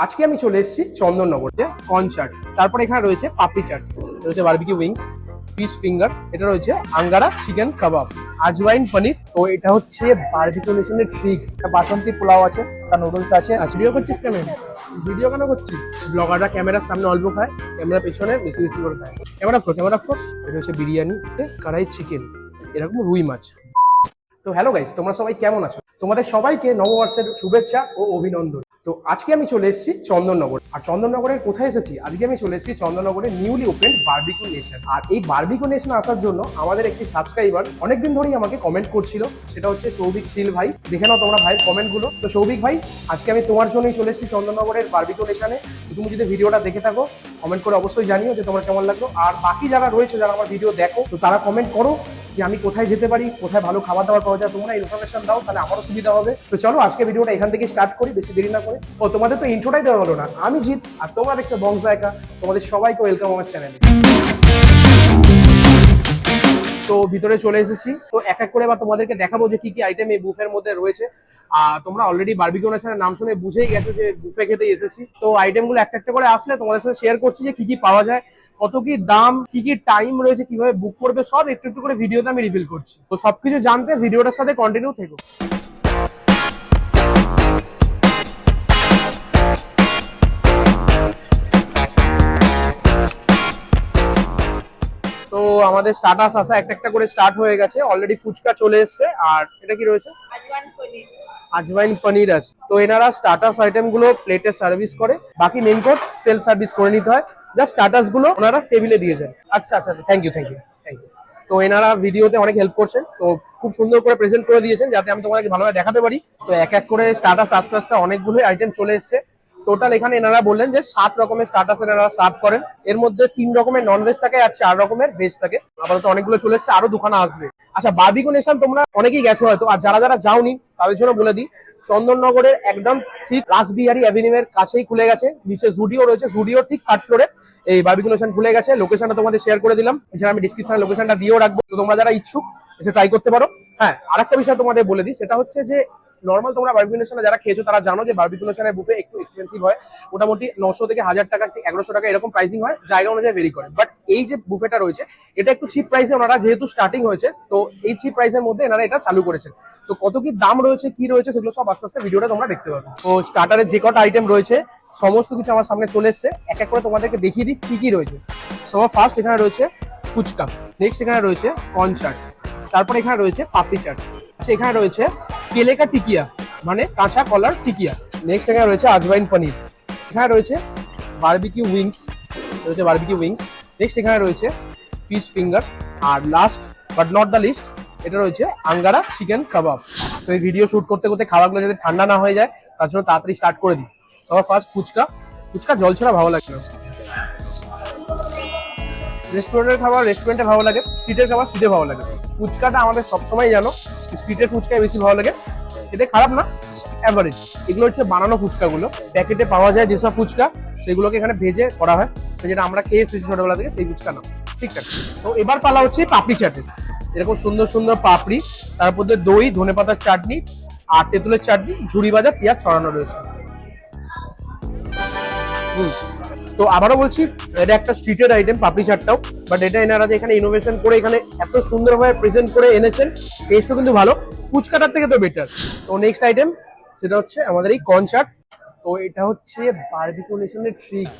আজকে আমি চলে এসেছি চন্দননগরে কর্ন চাট, তারপরে এখানে রয়েছে পাপড়ি চাট, রয়েছে বারবিকিউ উইংস, ফিশ ফিঙ্গার, এটা রয়েছে আঙ্গারা চিকেন কাবাব, আজওয়াইন পনির। তো এটা হচ্ছে বারবিকিউ নেশনের ট্রিক্স। বাসন্তী পোলাও আছে, তার নুডলস আছে। ভিডিও করছিস কেন? ভিডিও কেন করছিস? ব্লগাররা ক্যামেরার সামনে অল্প খায়, ক্যামেরার পেছনে বেশি বেশি করে খায়। Camera four. এটা হচ্ছে বিরিয়ানি, কড়াই চিকেন, এরকম রুই মাছ। তো হ্যালো গাইস, তোমরা সবাই কেমন আছো? তোমাদের সবাইকে নববর্ষের শুভেচ্ছা ও অভিনন্দন। তো আজকে আমি চলে এসেছি চন্দননগর। আর চন্দননগরের কোথায় এসেছি? আজকে আমি চলে এসেছি চন্দননগরের নিউলি ওপেন বারবিকিউ নেশন। আর এই বারবিকিউ নেশন আসার জন্য আমাদের একটি সাবস্ক্রাইবার অনেকদিন ধরেই আমাকে কমেন্ট করছিল, সেটা হচ্ছে সৌভিক শীল ভাই। দেখে নাও তোমরা ভাইয়ের কমেন্টগুলো। তো সৌভিক ভাই, আজকে আমি তোমার জন্যই চলে এসেছি চন্দননগরের বারবিকিউ নেশনে। তুমি যদি ভিডিওটা দেখে থাকো, কমেন্ট করে অবশ্যই জানিও যে তোমার কেমন লাগলো। আর বাকি যারা রয়েছে, যারা আমার ভিডিও দেখো, তো তারা কমেন্ট করো যে আমি কোথায় যেতে পারি, কোথায় ভালো খাবার দাবার পাওয়া যায়। তোমরা ইনফরমেশন দাও, তাহলে আমারও সুবিধা হবে। তো চলো আজকে ভিডিওটা এখান থেকে স্টার্ট করি, বেশি দেরি না করে। ও তোমাদের তো ইন্ট্রোটাই দেওয়া হলো না। আমি জিৎ, আর তোমরা দেখছো বংশায়কা। তোমাদের সবাইকে ওয়েলকাম আমার চ্যানেলে। তো ভিতরে চলে এসেছি। তো এক এক করে এবার তোমাদেরকে দেখাবো যে কি কি আইটেম এই বুফের মধ্যে রয়েছে। তোমরা অলরেডি বারবিকিউ নেশনের নাম শুনে বুঝেই গেছো যে বুফে খেতে এসেছি। তো আইটেমগুলো একটা একটা করে আসলে তোমাদের সাথে শেয়ার করছি যে কি কি পাওয়া যায়, কত কি দাম, কি কি টাইম রয়েছে, কিভাবে বুক করবে, সব একটু একটু করে ভিডিওতে আমি রিভিল করছি। তো সবকিছু জানতে ভিডিওটার সাথে কন্টিনিউ থেকো। তো আমাদের স্টার্টার্স আসা একটা একটা করে স্টার্ট হয়ে গেছে। অলরেডি ফুচকা চলে এসেছে। আর এটা কি রয়েছে? আজওয়াইন পনির আছে। তো এনারা স্টার্টার্স আইটেম গুলো প্লেটে সার্ভিস করে, বাকি মেইন কোর্স সেলফ সার্ভিস করে নিতে হয়। জাস্ট স্টার্টার্স গুলো ওনারা টেবিলে দিয়ে যায়। আচ্ছা, থ্যাংক ইউ। তো এনারা ভিডিওতে অনেক হেল্প করছেন, তো খুব সুন্দর করে প্রেজেন্ট করে দিয়েছেন যাতে আমি তোমাকে ভালোভাবে দেখাতে পারি। তো এক এক করে স্টার্টার্স আস্তে আস্তে অনেকগুলো আইটেম চলে এসেছে। টোটাল এখানে এনারা বললেন যে 7 রকমের স্টার্টার্স এনারা সার্ভ করেন। এর মধ্যে 3 রকমের নন ভেজ থাকে আর 4 রকমের ভেজ থাকে। আপাতত অনেকগুলো চলে এসেছে, আরো দুখানা আসবে। আচ্ছা, বারবিকিউ নেশন তোমরা অনেকেই গেছো হয়তো, আর যারা যারা যাওনি তাদের জন্য বলে দিই, চন্দননগরের একদম ঠিক রাসবিহারী অ্যাভিনিউয়ের কাছেই খুলে গেছে। নিচে জুডিও রয়েছে, জুডিওর ঠিক 3rd ফ্লোরে এই বারবিকিউ নেশন খুলে গেছে। লোকেশনটা তোমাদের শেয়ার করে দিলাম, এছাড়া আমি ডিসক্রিপশনে লোকেশনটা দিয়েও রাখবো। তো তোমরা যারা ইচ্ছুক এসে ট্রাই করতে পারো। হ্যাঁ, আরেকটা বিষয় তোমাদের বলে দিই, সেটা হচ্ছে যে নর্মাল তোমরা বারবিকিউ নেশনে যারা খেয়েছো তারা জানো যে বারবিকিউ নেশনের বুফে একটু এক্সপেন্সিভ হয়। মোটামুটি 900 থেকে 1000 টাকা, 1100 টাকা এরকম প্রাইসিং হয়, জায়গা অনুযায়ী ভেরি করে। বাট এই যে বুফেটা রয়েছে এটা একটু চিপ প্রাইসে ওনারা যেহেতু স্টার্টিং হয়েছে, তো এই চিপ প্রাইসের মধ্যে এনারা এটা চালু করেছেন। তো কত কি দাম রয়েছে, কি রয়েছে, সেগুলো সব আস্তে আস্তে ভিডিওটা তোমরা দেখতে পাবে। তো স্টার্টারে যে কটা আইটেম রয়েছে সমস্ত কিছু আমার সামনে চলে এসছে। এক এক করে তোমাদেরকে দেখিয়ে দিই কি কি রয়েছে। সবার ফার্স্ট এখানে রয়েছে ফুচকা, নেক্সট এখানে রয়েছে কর্ন চাট, তারপর এখানে রয়েছে পাপড়ি চাট, এখানে রয়েছে কেলেকা টিকিয়া মানে কাঁচা কলার টিকিয়া, নেক্সট এখানে রয়েছে আজওয়াইন পনির, এখানে রয়েছে বারবিকিউ উইংস, নেক্সট এখানে রয়েছে ফিশ ফিঙ্গার, আর last but not the least এটা রয়েছে আঙ্গারা চিকেন কাবাব। তো এই ভিডিও শুট করতে করতে খাবারগুলো যাতে ঠান্ডা না হয়ে যায় তার জন্য তাড়াতাড়ি স্টার্ট করে দিই। সবার ফার্স্ট ফুচকা জল ছাড়া ভালো লাগে না। রেস্টুরেন্টের খাবার রেস্টুরেন্টে ভালো লাগে, স্ট্রিটের খাবার স্ট্রিটে ভালো লাগে। ফুচকাটা আমাদের সবসময় জানো স্ট্রিটের ফুচকাই বেশি ভালো লাগে, এটা খারাপ না, অ্যাভারেজ। এগুলো হচ্ছে বানানো ফুচকাগুলো, প্যাকেটে পাওয়া যায় যেসব ফুচকা সেগুলোকে এখানে ভেজে করা হয়, যেটা আমরা খেয়ে এসেছি ছোটবেলা থেকে, সেই ফুচকা না। ঠিকঠাক। তো এবার পালা হচ্ছে পাপড়ি চাটের। এরকম সুন্দর সুন্দর পাপড়ি, তার মধ্যে দই, ধনেপাতার চাটনি আর তেঁতুলের চাটনি, ঝুড়ি ভাজা, পেঁয়াজ ছড়ানো রয়েছে। তো আবারও বলছি, এটা একটা স্ট্রিটের আইটেম পাপড়ি চাটটাও, বাট এটা এনারা যে এখানে ইনোভেশন করে এখানে এত সুন্দরভাবে প্রেজেন্ট করে এনেছেন, টেস্টও কিন্তু ভালো, ফুচকাটার থেকে তো বেটার। তো নেক্সট আইটেম সেটা হচ্ছে আমাদের এই কর্ন চাট। তো এটা হচ্ছে বারবিকিউ নেশনের ট্রিক্স।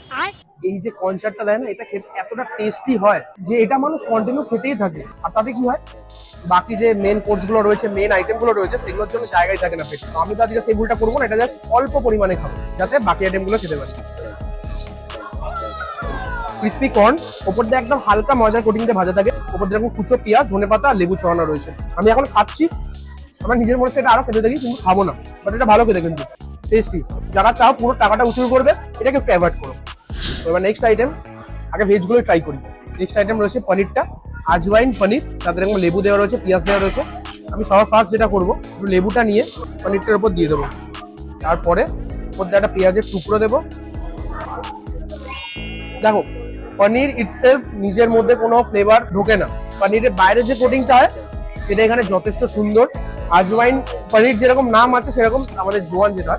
এই যে কর্ন চাটটা দেয় না, এটা খেতে এতটা টেস্টি হয় যে এটা মানুষ কন্টিনিউ খেতেই থাকে। আর তাতে কি হয়, বাকি যে মেন কোর্স গুলো রয়েছে, মেন আইটেম গুলো রয়েছে, সেগুলোর জন্য জায়গায় থাকে না পেটে। তো আমি তো আজকে সেই ভুলটা করবো না, এটা জাস্ট অল্প পরিমাণে খাবো যাতে বাকি আইটেম গুলো খেতে পারি। ক্রিসপি কর্ন, ওপর দিয়ে একদম হালকা ময়দার কোটিং দিয়ে ভাজা থাকে, ওপর দিয়ে এরকম কুচো পেঁয়াজ, ধনেপাতা, লেবু ছড়ানো রয়েছে। আমি এখন খাচ্ছি, আমার নিজের মনে হচ্ছে এটা আরো খেতে দেখি, কিন্তু খাবো না, বাট এটা ভালো খেতে, কিন্তু টেস্টি। যারা চাও পুরো টাকাটা উসুল করবে, এটাকে একটু অ্যাভয়েড করো। তো এবার নেক্সট আইটেম, আগে ভেজগুলো ট্রাই করি। নেক্সট আইটেম রয়েছে পনিরটা, আজওয়াইন পনির, তাদের এরকম লেবু দেওয়া রয়েছে, পেঁয়াজ দেওয়া রয়েছে। আমি সবার ফার্স্ট যেটা করবো, একটু লেবুটা নিয়ে পনিরটার উপর দিয়ে দেবো, তারপরে ওপর দিয়ে একটা পেঁয়াজের টুকরো দেবো। দেখো, পনির ইটসেলফ নিজের মধ্যে কোনো ফ্লেভার ঢোকে না, পনিরের বাইরে যে কোটিংটা হয় সেটা এখানে যথেষ্ট সুন্দর। আজওয়াইন পনির যেরকম নাম আছে, সেরকম আমাদের জোয়ান যেটা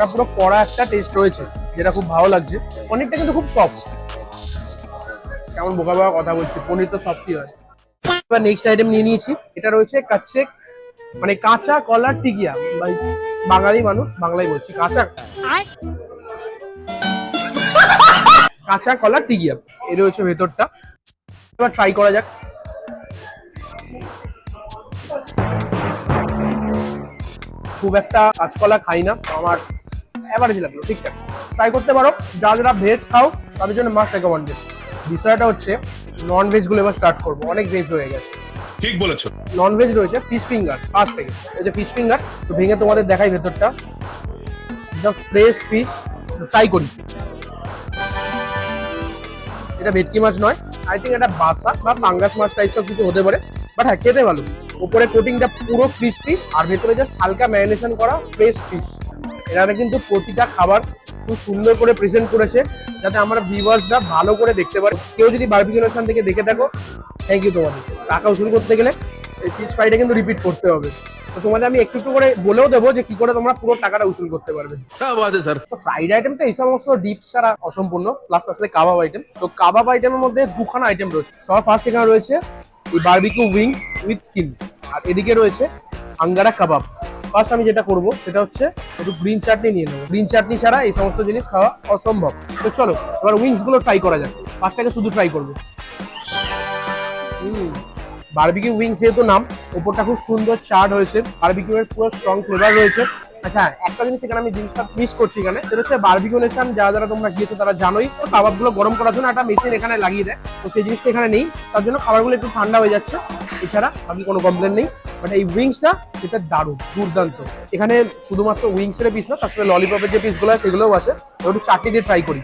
ওটা পুরো কড়া একটা টেস্ট রয়েছে, যেটা খুব ভালো লাগছে। পনিরটা কিন্তু খুব সফট। কেমন বোকা বোকা কথা বলছি, পনির তো সফটই হয়। এবার নেক্সট আইটেম নিয়ে নিয়েছি, এটা রয়েছে কাচ্চে, মানে কাঁচা কলার টিকিয়া। ভাই বাঙালি মানুষ, বাংলায় বলছি, কাঁচা কাঁচা কলার টিকিয়া। এর রয়েছে ভেতরটা। এবার ট্রাই করা যাক। খুব একটা কাঁচকলা খাই না, তো আমার অ্যাভারেজ লাগলো, ঠিকঠাক। ট্রাই করতে পারো, যারা যারা ভেজ খাও তাদের জন্য মাস্ট রেকমেন্ডেড। বিষয়টা হচ্ছে নন ভেজ গুলো এবার স্টার্ট করবো, অনেক ভেজ হয়ে গেছে। ঠিক বলেছো। নন ভেজ রয়েছে ফিশ ফিঙ্গার, ফার্স্ট থেকে এই যে ফিশ ফিঙ্গার, তো ভেঙে তোমাদের দেখাই ভেতরটা। দ্য ফ্রেশ ফিশ, ট্রাই করি। এটা ভেটকি মাছ নয়, আই থিঙ্ক এটা বাসা বা পাঙ্গাস মাছ টাইপস অফ কিছু হতে পারে, বাট হ্যাঁ খেতে ভালো। উপরে কোটিংটা পুরো ক্রিস্পি, আর ভেতরে জাস্ট হালকা ম্যারিনেশন করা ফ্রেশ ফিশ। এখানে কিন্তু প্রতিটা খাবার খুব সুন্দর করে প্রেজেন্ট করেছে, যাতে আমরা ভিউয়ার্সরা ভালো করে দেখতে পারি। কেউ যদি বারবিকিউ নেশন থেকে দেখে থাকো, থ্যাংক ইউ তোমাদের। টাকা উসুল করতে গেলে এই ফিশ ফ্রাইটা কিন্তু রিপিট করতে হবে। তো তোমাদের আমি একটু একটু করে বলেও দেবো যে কি করে তোমরা পুরো টাকাটা উসুল করতে পারবে। তো ফ্রাইড আইটেম তো এই সমস্ত ডিপস ছাড়া অসম্পূর্ণ, প্লাস আসলে কাবাব আইটেম। তো কাবাব আইটেমের মধ্যে দুখানা আইটেম রয়েছে। সবার ফার্স্ট এখানে রয়েছে এই বারবিকিউ উইংস উইথ স্কিন, আর এদিকে রয়েছে আঙ্গারা কাবাব। ফার্স্ট আমি যেটা করব সেটা হচ্ছে একটু গ্রিন চাটনি নিয়ে নেবো। গ্রিন চাটনি ছাড়া এই সমস্ত জিনিস খাওয়া অসম্ভব। তো চলো এবার উইংস গুলো ট্রাই করা যাক। ফার্স্টটাকে শুধু ট্রাই করবো। বারবিকিউ উইংস যেহেতু নাম, উপরটা খুব সুন্দর চাট হয়েছে, বারবিকিউ এর পুরো স্ট্রং ফ্লেভার রয়েছে। আচ্ছা, একটা জিনিস এখানে আমি জিনিসটা মিস করছি এখানে, সেটা হচ্ছে বারবিকিউ নেশন যারা যারা তোমরা গিয়েছো তারা জানোই, কাবাবগুলো গরম করার জন্য একটা মেশিন এখানে লাগিয়ে দেয়। তো সেই জিনিসটা এখানে নেই, তার জন্য খাবারগুলো একটু ঠান্ডা হয়ে যাচ্ছে। এছাড়া বাকি কোনো কমপ্লেন নেই। বাট এই উইংসটা এটা দারুণ, দুর্দান্ত। এখানে শুধুমাত্র উইংস এর পিস না, তার সাথে ললিপপের যে পিসগুলো আছে সেগুলোও আছে। একটু চাটনি দিয়ে ট্রাই করি।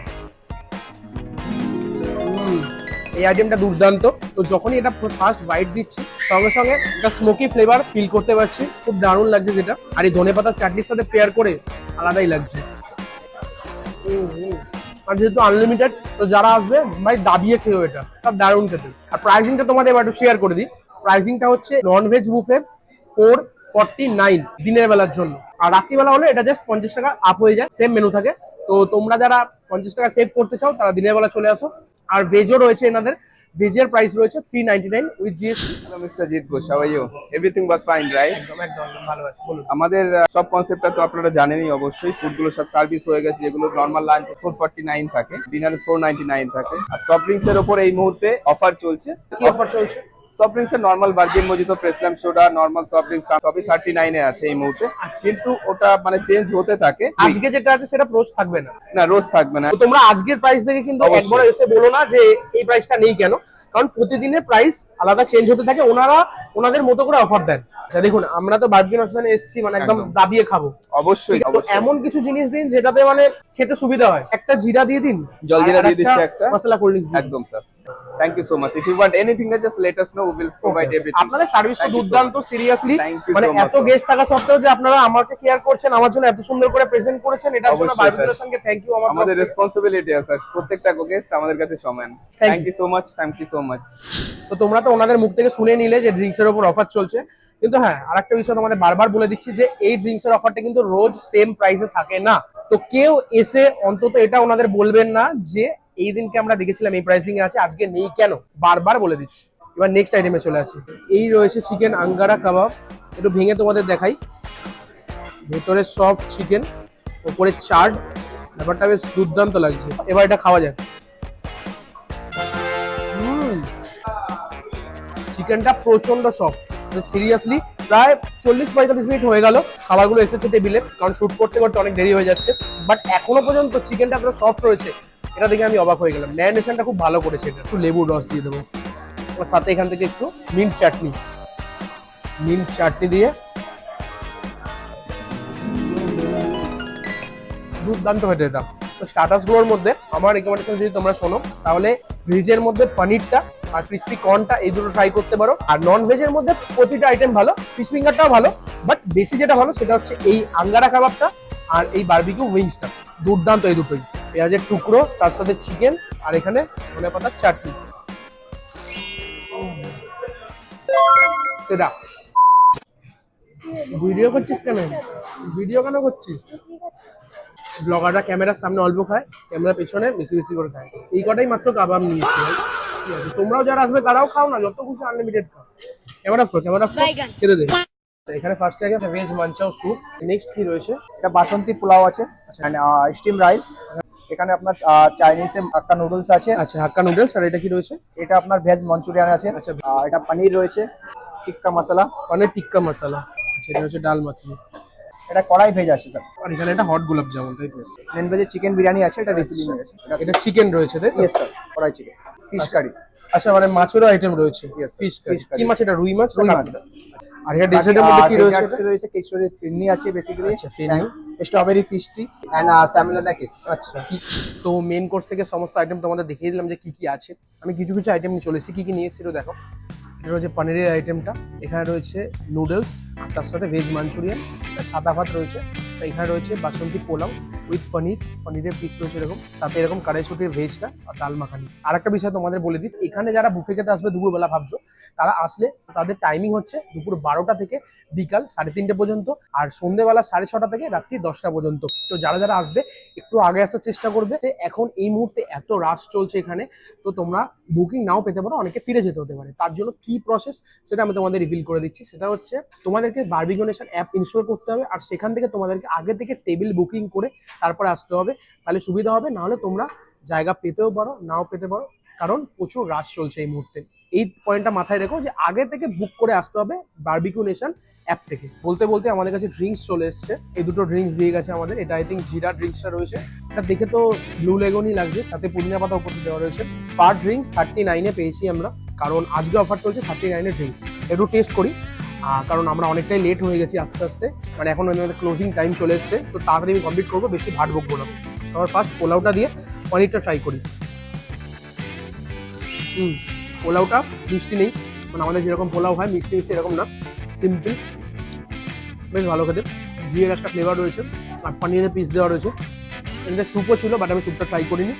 এই আইটেমটা দুর্দান্ত। তো যখনই এটা ফার্স্ট বাইট দিচ্ছি, সঙ্গে সঙ্গে একটা স্মোকি ফ্লেভার ফিল করতে পারছি, খুব দারুণ লাগছে যেটা। আর এই ধনেপাতার চাটনির সাথে পেয়ার করে আলাদাই লাগছে। আর যেহেতু আনলিমিটেড, তো যারা আসবে ভাই দাবিয়ে খেয়েও এটা, সব দারুণ খেতে। আর প্রাইসিংটা তোমাদের এবার একটু শেয়ার করে দিই। প্রাইসিংটা হচ্ছে নন ভেজ বুফে 449 দিনের বেলার জন্য, আর রাত্রিবেলা হলে এটা জাস্ট 50 টাকা আপ হয়ে যায়, সেম মেনু থাকে। তো তোমরা যারা 50 টাকা সেভ করতে চাও তারা দিনের বেলা চলে আসো। আর ভেজও রয়েছে এনাদের, ভেজের প্রাইস রয়েছে 399 with GST. Hello mister Jeet Ghosh, how are you? Everything was fine, right? একদম একদম ভালো আছে, বলুন। আমাদের সব কনসেপ্টটা তো আপনারা জানেনই অবশ্যই। ফুডগুলো সব সার্ভিস হয়ে গেছে, যেগুলো নর্মাল লাঞ্চ 449 থাকে, ডিনার 499 থাকে। আর সফট ড্রিঙ্কস এর উপর এই মুহূর্তে অফার চলছে। কি অফার চলছে? সফট ড্রিঙ্কস এর normal virgin mojito, fresh lime soda, normal soft drinks সবই 39 এ আছে এই মুহূর্তে। কিন্তু ওটা মানে চেঞ্জ হতে থাকে। আজকে যেটা আছে সেটা রোজ থাকবে না। না, রোজ থাকবে না। তো তোমরা আজকের প্রাইস দেখে কিন্তু অবশ্যই। একবার এসে বলো না যে এই প্রাইসটা নেই কেন, কারণ প্রতিদিনের প্রাইস আলাদা চেঞ্জ হতে থাকে। ওনাদের মতো করে অফার দেন। আচ্ছা দেখুন, আমরা তো বারবিকিউ নেশনে এসেছি মানে একদম একদম। দাবিয়ে খাবো। অবশ্যই তো অবশ্যই। এমন কিছু জিনিস দিন যেটাতে মানে খেতে সুবিধা হয়। একটা জিরা দিয়ে দিন, জলজিরা আর দিয়ে দিচ্ছি একটা। মশলা কোল্ড ড্রিঙ্কস দিন। একদম sir, thank you so much. If you want anything just let us know, we will provide everything. আপনাদের সার্ভিস তো দুর্দান্ত, সিরিয়াসলি। Thank you মানে so much, এত sir. গেস্ট থাকা সত্ত্বেও যে আপনারা আমাকে কেয়ার করছেন, আমার জন্য এত সুন্দর করে প্রেজেন্ট করেছেন, এটার জন্য অবশ্যই, বারবিকিউ sir. নেশনকে থ্যাংক ইউ। আমার আমাদের তরফ থেকে। রেসপন্সিবিলিটি আছে, প্রত্যেকটা গেস্ট আমাদের কাছে সমান। Thank thank you so much, thank you so much. তো তোমরা তো ওনাদের মুখ থেকে শুনে নিলে যে ড্রিঙ্কস এর উপর অফার চলছে। কিন্তু হ্যাঁ, আরেকটা বিষয় তোমাদের বারবার বলে দিচ্ছি যে এই ড্রিঙ্কস এর অফারটা কিন্তু রোজ সেম প্রাইসে থাকে না। তো কেউ এসে অন্তত এটা ওনাদের বলবেন না যে এই দিনকে আমরা দেখেছিলাম এই প্রাইসিং এ আছে, আজকে নেই কেন। বারবার বলে দিচ্ছি। এবার নেক্সট আইটেমে চলে আসি। এই রয়েছে চিকেন আঙ্গারা কাবাব। একটু ভেঙে তোমাদের দেখাই। ভেতরে সফট চিকেন, উপরে চাট, ব্যাপারটা বেশ দুর্দান্ত লাগছে। এবার এটা খাওয়া যাক। চিকেনটা প্রচন্ড সফট, সিরিয়াসলি। প্রায় 40-45 মিনিট হয়ে গেল খাবারগুলো এসেছে টেবিলে, কারণ শুট করতে করতে অনেক দেরি হয়ে যাচ্ছে। বাট এখনো পর্যন্ত চিকেনটা এত সফট রয়েছে, এটা দেখে আমি অবাক হয়ে গেলাম। ম্যারিনেশনটা খুব ভালো করেছে। এটা একটু লেবুর রস দিয়ে দেবো, আর সাথে এখান থেকে একটু মিন্ট চাটনি দিয়ে দুর্দান্ত হয়েছে এটা। তো স্টার্টার্স গুলোর মধ্যে আমার রেকমেন্ডেশন যদি তোমরা শোনো, তাহলে ভেজের মধ্যে পনিরটা আর ক্রিস্পি কর্নটা এই দুটো ট্রাই করতে পারো। আর নন ভেজের মধ্যে প্রতিটা আইটেম ভালো, ফিশ ফিঙ্গারটাও ভালো, বাট বেশি যেটা ভালো সেটা হচ্ছে এই আঙ্গারা কাবাবটা আর এই বারবিকিউ উইংসটা। দুর্দান্ত এই দুটোই। পেঁয়াজের টুকরো, তার সাথে চিকেন, আর এখানে ধনেপাতার চাটনি। সেটা ভিডিও করছিস কেন? ভিডিও কেন করছিস? ব্লগাররা ক্যামেরার সামনে অল্প খায়, ক্যামেরার পেছনে বেশি বেশি করে খায়। এই কটাই মাত্র কাবাব নিয়েছি ভাই। ঠিক আছে, তোমরাও যারা আসবে তারাও খাও না, যত খুশি আনলিমিটেড খাও। ক্যামেরা অফ কর, ক্যামেরা অফ কর, খেতে দে। এখানে ফার্স্টে আগে ভেজ মাঞ্চাও স্যুপ। নেক্সট কি রয়েছে? এটা বাসন্তী পোলাও আছে এন্ড স্টিম রাইস। এখানে আপনার চাইনিজে হাক্কা নুডলস আছে। আচ্ছা, হাক্কা নুডলস। আর এটা কি রয়েছে? এটা আপনার ভেজ মঞ্চুরিয়ান আছে। আচ্ছা। এটা পনির রয়েছে, টিক্কা মশলা। পনির টিক্কা মশলা। আচ্ছা, এটা হচ্ছে ডাল মাখনি। এটা কড়াই ভেজ আছে স্যার। আর এখানে একটা হট গোলাপ জামুন, তাই তো? নন ভেজে চিকেন বিরিয়ানি আছে, এটা রিফিলিং আছে। এটা চিকেন রয়েছে, তাই তো? Yes sir, kadai chicken. Fish curry. আচ্ছা, মানে মাছেরও আইটেম রয়েছে। Yes, ফিশ fish কি curry। মাছ এটা? রুই মাছ? রুই মাছ স্যার। আর এটা ডেজার্টের মধ্যে কি রয়েছে? এটা? রয়েছে কেশরি ফিরনি আছে বেসিক্যালি। আচ্ছা, ফিরনি। স্ট্রবেরি পিস্টি এন্ড স্যামোলানা কেকস। আচ্ছা, তো মেন কোর্স থেকে সমস্ত আইটেম তোমাদের দেখিয়ে দিলাম যে কি কি আছে। আমি কিছু কিছু আইটেম নিয়ে চলে এসেছি। কি কি নিয়ে এসেছি দেখো। এটা রয়েছে পনিরের আইটেমটা, এখানে রয়েছে নুডলস, তার সাথে ভেজ মাঞ্চুরিয়ান, সাদা ভাত রয়েছে, এখানে রয়েছে বাসন্তী পোলাও উইথ পনির, পনিরের পিস রয়েছে এরকম, সাথে এরকম কড়াইশুটির ভেজটা আর ডাল মাখানি। আর একটা বিষয় তোমাদের বলে দিই, এখানে যারা বুফে খেতে আসবে দুপুরবেলা ভাবছো, তারা আসলে তাদের টাইমিং হচ্ছে দুপুর 12টা থেকে বিকাল 3:30 পর্যন্ত, আর সন্ধ্যেবেলা 6:30 থেকে রাত্রি 10টা পর্যন্ত। তো যারা যারা আসবে একটু আগে আসার চেষ্টা করবে। এখন এই মুহূর্তে এত রাশ চলছে এখানে, তো তোমরা বুকিং নাও পেতে পারো, অনেকে ফিরে যেতে হতে পারে। তার জন্য কি প্রসেস সেটা আমি তোমাদের রিভিল করে দিচ্ছি। সেটা হচ্ছে তোমাদেরকে বারবিকিউ নেশন অ্যাপ ইনস্টল করতে হবে, আর সেখান থেকে তোমাদেরকে আগে থেকে টেবিল বুকিং করে তারপরে আসতে হবে। তাহলে সুবিধা হবে, নাহলে তোমরা জায়গা পেতেও পারো, নাও পেতে পারো, কারণ প্রচুর রাশ চলছে এই মুহূর্তে। এই পয়েন্টটা মাথায় রেখো যে আগে থেকে বুক করে আসতে হবে বারবিকিউ নেশন অ্যাপ থেকে। বলতে বলতে আমাদের কাছে ড্রিঙ্কস চলে এসছে। এই দুটো ড্রিঙ্কস দিয়ে গেছে আমাদের। এটা আই থিঙ্ক জিরা ড্রিঙ্কসটা রয়েছে, এটা দেখে তো ব্লু লেগনই লাগছে, সাথে পুদিনা পাতা উপর দেওয়া রয়েছে। পার ড্রিঙ্কস 39-এ পেয়েছি আমরা, কারণ আজকে অফার চলছে 39-এর ড্রিঙ্কস। একটু টেস্ট করি, কারণ আমরা অনেকটাই লেট হয়ে গেছি আস্তে আস্তে, মানে এখন আমাদের ক্লোজিং টাইম চলে এসছে, তো তাড়াতাড়ি আমি কমপ্লিট করবো, বেশি ভাট বকবো না। সবার ফার্স্ট পোলাওটা দিয়ে পনিরটা ট্রাই করি। পোলাওটা মিষ্টি নেই, মানে আমাদের যেরকম পোলাও হয় মিষ্টি মিষ্টি এরকম না, সিম্পল, বেশ ভালো খেতে। ঘিয়ের একটা ফ্লেভার রয়েছে, আর পনিরের পিস দেওয়া রয়েছে। এখানে স্যুপও ছিল, বাট আমি স্যুপটা ট্রাই করিনি।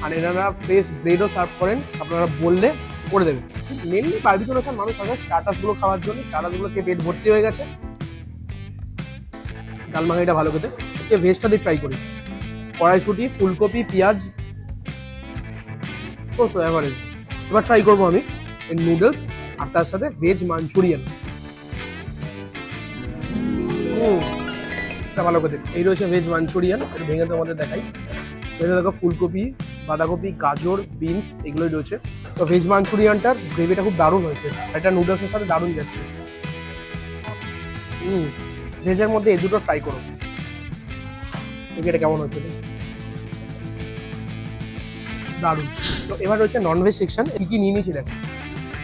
আর এনারা ফ্রেশ ব্রেডও সার্ভ করেন, আপনারা বললে করে দেবেন। মেনলি বারবিকিউ নেশন মানুষ আসে স্টার্টাসগুলো খাওয়ার জন্য, স্টার্টাসগুলো খেয়ে পেট ভর্তি হয়ে গেছে। ডাল মাখানিটা ভালো খেতে। ভেজটা দিয়ে ট্রাই করি। কড়াইশুটি, ফুলকপি, পেঁয়াজ, সো এভারেজ। এবার ট্রাই করবো আমি নুডলস আর তার সাথে ভেজ মাঞ্চুরিয়ান। ভালো খেতে। এই রয়েছে ভেজ মাঞ্চুরিয়ান, একটু ভেঙে তোমাদের দেখাই। ভেজে দেখো ফুলকপি, বাঁধাকপি, গাজর, বিনস এগুলোই রয়েছে। তো ভেজ মাঞ্চুরিয়ানটার গ্রেভিটা খুব দারুণ হয়েছে, এটা নুডলসের সাথে দারুণ যাচ্ছে। ভেজের মধ্যে এই দুটো ট্রাই করো, এটা কেমন হচ্ছে, দারুণ। তো এবার রয়েছে ননভেজ সেকশন। কি কি নিয়ে নিয়েছি দেখো।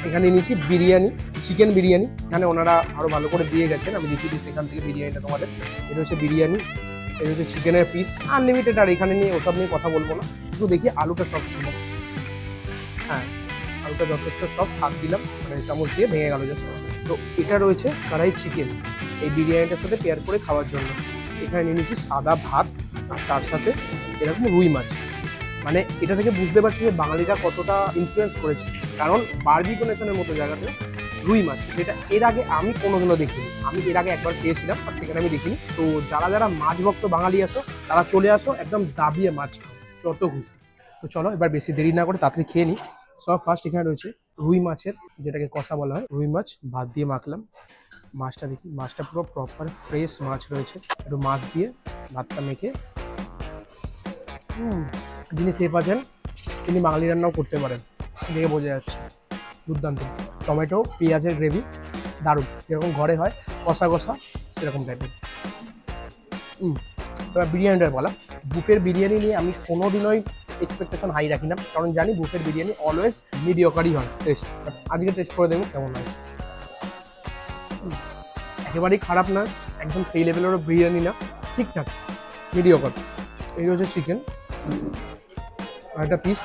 এখানে নিয়েছি বিরিয়ানি, চিকেন বিরিয়ানি। এখানে ওনারা আরো ভালো করে দিয়ে গেছেন, আমি দেখিয়ে দিচ্ছি এখান থেকে বিরিয়ানিটা তোমাদের। এটা হচ্ছে বিরিয়ানি, এটা হচ্ছে চিকেনের পিস আনলিমিটেড। আর এখানে নিয়ে ওসব নিয়ে কথা বলবো না, শুধু দেখি আলুটা সফট দিলাম। হ্যাঁ, আলুটা যথেষ্ট সফট, হাত দিলাম মানে চামচ দিয়ে ভেঙে গেল জাস্ট। তো এটা রয়েছে কড়াই চিকেন, এই বিরিয়ানিটার সাথে পেয়ার করে খাওয়ার জন্য। এখানে নিয়ে নিয়েছি সাদা ভাত, আর তার সাথে এরকম রুই মাছ। মানে এটা থেকে বুঝতে পারছি যে বাঙালিরা কতটা ইনফ্লুয়েন্স করেছে, কারণ বারবিকিউ নেশনের মতো জায়গাতে রুই মাছ, যেটা এর আগে আমি কোনোদিনও দেখিনি। আমি এর আগে একবার খেয়েছিলাম, আর সেখানে আমি দেখিনি। তো যারা যারা মাছ ভক্ত বাঙালি আসো, তারা চলে আসো, একদম দাবিয়ে মাছ খাও, যত খুশি। তো চলো এবার বেশি দেরি না করে তাড়াতাড়ি খেয়ে নিই। সব ফার্স্ট এখানে রয়েছে রুই মাছের, যেটাকে কষা বলা হয়, রুই মাছ ভাত দিয়ে মাখলাম। মাছটা দেখি, মাছটা পুরো প্রপার ফ্রেশ মাছ রয়েছে। একটু মাছ দিয়ে ভাতটা মেখে, যিনি সেফ আছেন তিনি বাঙালি রান্নাও করতে পারেন, দেখে বোঝা যাচ্ছে। দুর্দান্ত। টমেটো, পেঁয়াজের গ্রেভি দারুণ, যেরকম ঘরে হয় কষা কষা সেরকম টাইপের। এবার বিরিয়ানিটার বলা। বুফের বিরিয়ানি নিয়ে আমি কোনোদিনই এক্সপেকটেশন হাই রাখি না, কারণ জানি বুফের বিরিয়ানি অলওয়েজ মিডিওকারই হয় টেস্ট। বাট আজকে টেস্ট করে দেখবো কেমন হয়। একেবারেই খারাপ না, একদম সেই লেভেলেরও বিরিয়ানি না, ঠিকঠাক মিডিওকার। এই হচ্ছে চিকেন আর একটা পিস,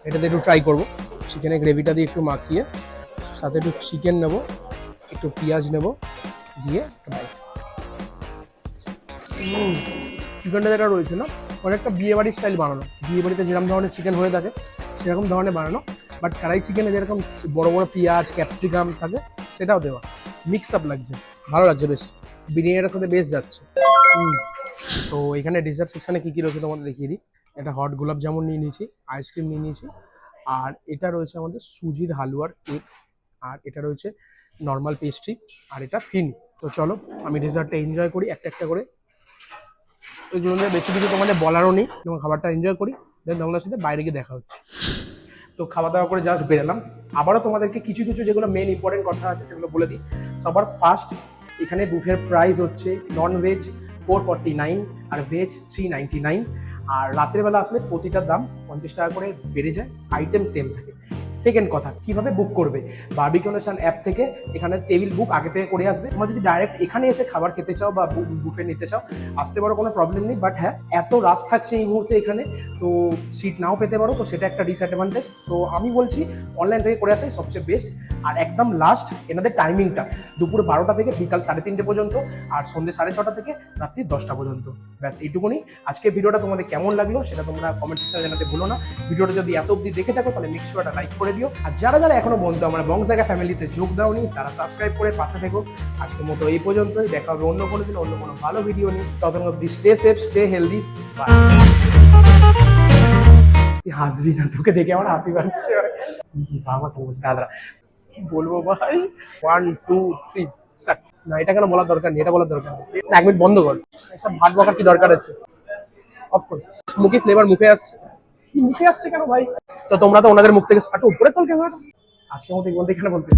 এটাতে একটু ট্রাই করবো। চিকেনের গ্রেভিটা দিয়ে একটু মাখিয়ে, সাথে একটু চিকেন নেবো, একটু পেঁয়াজ নেবো, দিয়ে চিকেনটা যেটা রয়েছে না, অনেকটা বিয়েবাড়ির স্টাইল বানানো। বিয়েবাড়িতে যেরকম ধরনের চিকেন হয়ে থাকে সেরকম ধরনের বানানো, বাট কড়াই চিকেনে যেরকম বড় বড় পেঁয়াজ, ক্যাপসিকাম থাকে, সেটাও দেওয়া। মিক্স আপ লাগছে, ভালো লাগছে বেশ, বিরিয়ানিটার সাথে বেশ যাচ্ছে। তো এখানে ডেজার্ট সেকশনে কি কি রয়েছে তোমাদের দেখিয়ে দিই। এটা হট গোলাপ জামুন নিয়ে নিয়েছি, আইসক্রিম নিয়ে নিয়েছি, আর এটা রয়েছে আমাদের সুজির হালুয়ার কেক, আর এটা রয়েছে নর্মাল পেস্ট্রি, আর এটা ফিনি। তো চলো আমি ডেজার্টটা এনজয় করি একটা একটা করে। ওইগুলো নিয়ে বেশি কিছু তোমাদের বলারও নেই, তোমার খাবারটা এনজয় করি, দেন তোমাদের সাথে বাইরে গিয়ে দেখা হচ্ছে। তো খাওয়া দাওয়া করে জাস্ট বেরোলাম। আবারও তোমাদেরকে কিছু কিছু যেগুলো মেন ইম্পর্টেন্ট কথা আছে সেগুলো বলে দিই। সবার ফার্স্ট, এখানে বুফের প্রাইস হচ্ছে নন ভেজ 449 আর ভেজ 399। আর রাতের বেলা আসলে প্রতিটার দাম 50 টাকা করে বেড়ে যায়, আইটেম সেম থাকে। সেকেন্ড কথা, কিভাবে বুক করবে? বারবিকিউ নেশন অ্যাপ থেকে এখানে টেবিল বুক আগে থেকে করে আসবে। তোমরা যদি ডাইরেক্ট এখানে এসে খাবার খেতে চাও বা বুফে নিতে চাও, আসতে পারো, কোনো প্রবলেম নেই। বাট হ্যাঁ, এত রাশ থাকছে এই মুহূর্তে এখানে, তো সিট নাও পেতে পারো, তো সেটা একটা ডিসঅ্যাডভান্টেজ। সো আমি বলছি অনলাইন থেকে করে আসাই সবচেয়ে বেস্ট। আর একদম লাস্ট, এনাদের টাইমিংটা দুপুর 12টা থেকে বিকাল 3:30 পর্যন্ত, আর সন্ধ্যে 6:30 থেকে রাত্রি 10টা পর্যন্ত। ব্যাস এইটুকুনি। আজকের ভিডিওটা তোমাদের কেমন লাগলো সেটা তোমরা কমেন্ট সেকশনে জানাতে ভুলো না। ভিডিওটা যদি এত অবধি দেখে থাকো তাহলে মেক শিওর একটা লাইক করে দিও। আর যারা যারা এখনো বন্ধু আমার বংজাগা ফ্যামিলিতে যোগ দাওনি তারা সাবস্ক্রাইব করে পাশে থেকো। আজকের মতো এই পর্যন্তই, দেখা হবে অন্য কোনো দিন অন্য কোনো ভালো ভিডিও নিয়ে। ততক্ষণ অবধি stay safe, stay healthy, bye. তুই হাসবি না, তোকে দেখে আমার হাসি পাচ্ছে। বাবা দাদা কি বলবো ভাই। 1 2 3 স্টার্ট। না এটা কেন বলার দরকার নেই, এটা বলার দরকার নেই। 1 মিনিট বন্ধ কর, এসব ভাট বকার কি দরকার আছে? অফকোর্স স্মোকি ফ্লেভার মুখে আসছে। কি মুখে আসছে কেন ভাই? তো তোমরা তো ওনাদের মুখ থেকে একটু উপরে তোল ক্যামেরাটা। আজকের মতো এই বলতে এখানে বলতে